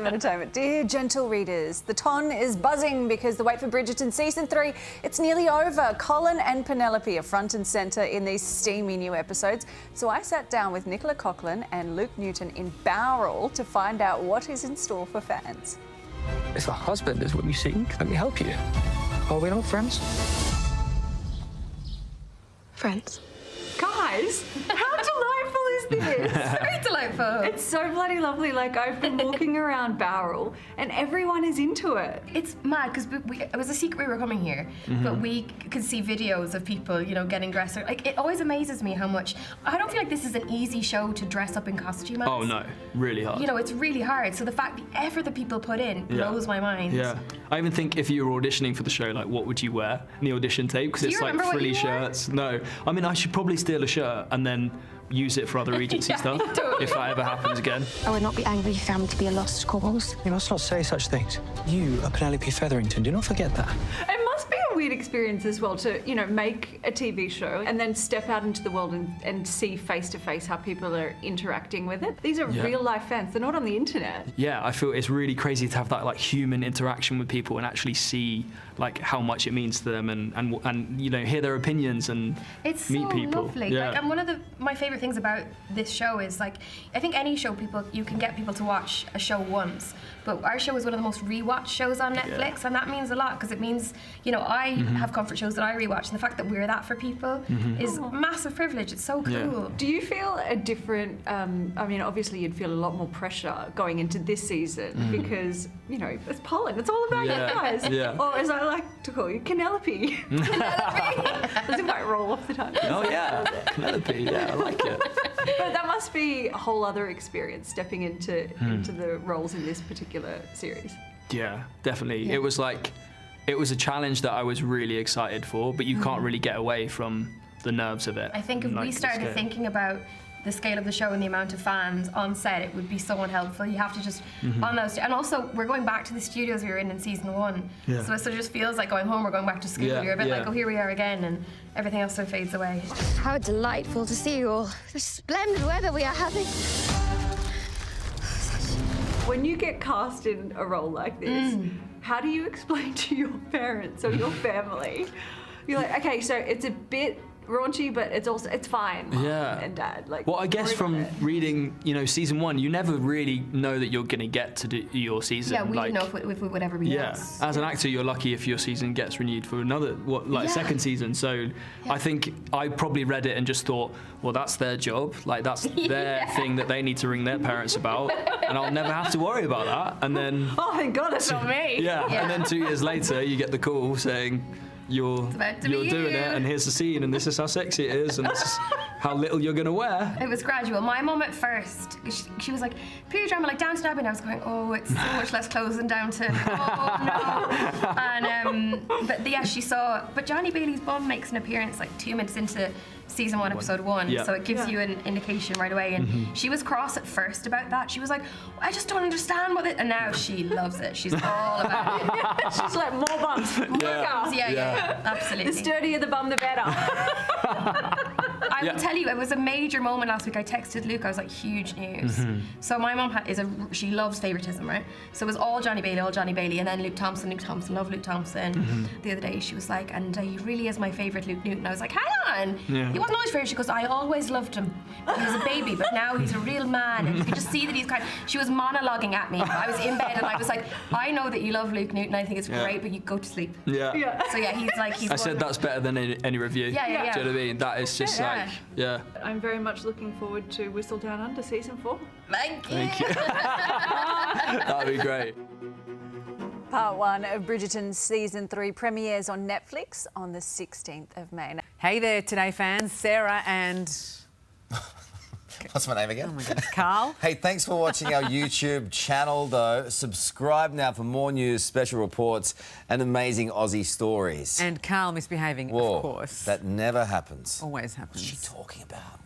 some entertainment. Dear gentle readers, the ton is buzzing because the wait for Bridgerton Season 3, it's nearly over. Colin and Penelope are front and centre in these steamy new episodes. So I sat down with Nicola Coughlan and Luke Newton in Bowral to find out what is in store for fans. If a husband is what you seek, let me help you. Are we not friends? Friends. Guys, how delightful is this? Very delightful. It's so bloody lovely. Like, I've been walking around Bowral and everyone is into it. It's mad because it was a secret we were coming here, but we could see videos of people, you know, getting dressed. Like, it always amazes me how much. I don't feel like this is an easy show to dress up in costume as. Oh no, really hard. You know, it's really hard. So the fact, the effort that people put in blows my mind. Yeah. I even think if you were auditioning for the show, like, what would you wear in the audition tape? Because it's like frilly shirts. No, I mean, I should probably steal a shirt and then use it for other agency stuff totally. if that ever happens again. I would not be angry if you found me to be a lost cause. You must not say such things. You are Penelope Featherington. Do not forget that. It must be a weird experience as well to, you know, make a TV show and then step out into the world and see face to face how people are interacting with it. These are real life fans. They're not on the internet. Yeah, I feel it's really crazy to have that like human interaction with people and actually see like how much it means to them and you know, hear their opinions and it's meet so people. Lovely. Yeah. Like, and one of my favorite things about this show is, like, I think any show you can get people to watch a show once, but our show is one of the most rewatched shows on Netflix, and that means a lot because it means, you know, I have comfort shows that I rewatch, and the fact that we're that for people is massive privilege. It's so cool. Yeah. Do you feel a different, I mean, obviously you'd feel a lot more pressure going into this season because, you know, it's pollen, it's all about you guys. Yeah. Or as I like to call you, Penelope. Doesn't quite roll off the tongue. Oh yeah, Penelope, yeah, I like it. But that must be a whole other experience stepping into the roles in this particular series. Yeah, definitely. Yeah. It was a challenge that I was really excited for, but you can't really get away from the nerves of it. I think if we started thinking about the scale of the show and the amount of fans on set, it would be so unhelpful. You have to just on those, and also we're going back to the studios we were in season 1, so it sort of just feels like going home. We're going back to school. You're a bit like, oh, here we are again, and everything else so fades away. How delightful to see you all. The splendid weather we are having. When you get cast in a role like this, how do you explain to your parents or your family? You're like, okay, so it's a bit raunchy, but it's fine, Mom and Dad. Like, well, I guess from reading, you know, season 1, you never really know that you're going to get to do your season. Yeah, we don't know if we would ever be. As an actor, you're lucky if your season gets renewed for another, second season. So I think I probably read it and just thought, well, that's their job. Like, that's their thing that they need to ring their parents about, and I'll never have to worry about that. And then, oh, thank God, it's not me. Yeah, and then 2 years later, you get the call saying, you're doing it, and here's the scene, and this is how sexy it is, and this is how little you're gonna wear. It was gradual. My mum at first, she was like, period drama, like Downton Abbey, and I was going, oh, it's so much less clothes than Downton. Oh no. And but yeah, she saw. But Johnny Bailey's bum makes an appearance like 2 minutes into season 1, episode 1, so it gives you an indication right away. And she was cross at first about that. She was like, I just don't understand what it. And now she loves it. She's all about it. She's like, more bums, more bums. Yeah, absolutely. The sturdier the bum, the better. I will tell you, it was a major moment last week. I texted Luke. I was like, huge news. So my mum she loves favoritism, right? So it was all Johnny Bailey, and then Luke Thompson, love Luke Thompson. The other day she was like, and he really is my favorite, Luke Newton. I was like, hang on. He wasn't always favorite. She goes, I always loved him. He was a baby, but now he's a real man, and you can just see that he's kind of. She was monologuing at me. I was in bed and I was like, I know that you love Luke Newton. I think it's great, but you go to sleep. So yeah, he's like, I said that's better than any review. Yeah. Do you know what I mean? That is just like, I'm very much looking forward to Whistle Down Under season 4. Thank you. That'd be great. Part 1 of Bridgerton Season 3 premieres on Netflix on the 16th of May. Hey there, Today fans. Sarah and... What's my name again? Oh my goodness, Carl. Hey, thanks for watching our YouTube channel, though. Subscribe now for more news, special reports, and amazing Aussie stories. And Carl misbehaving, Whoa, of course. That never happens. Always happens. What's she talking about?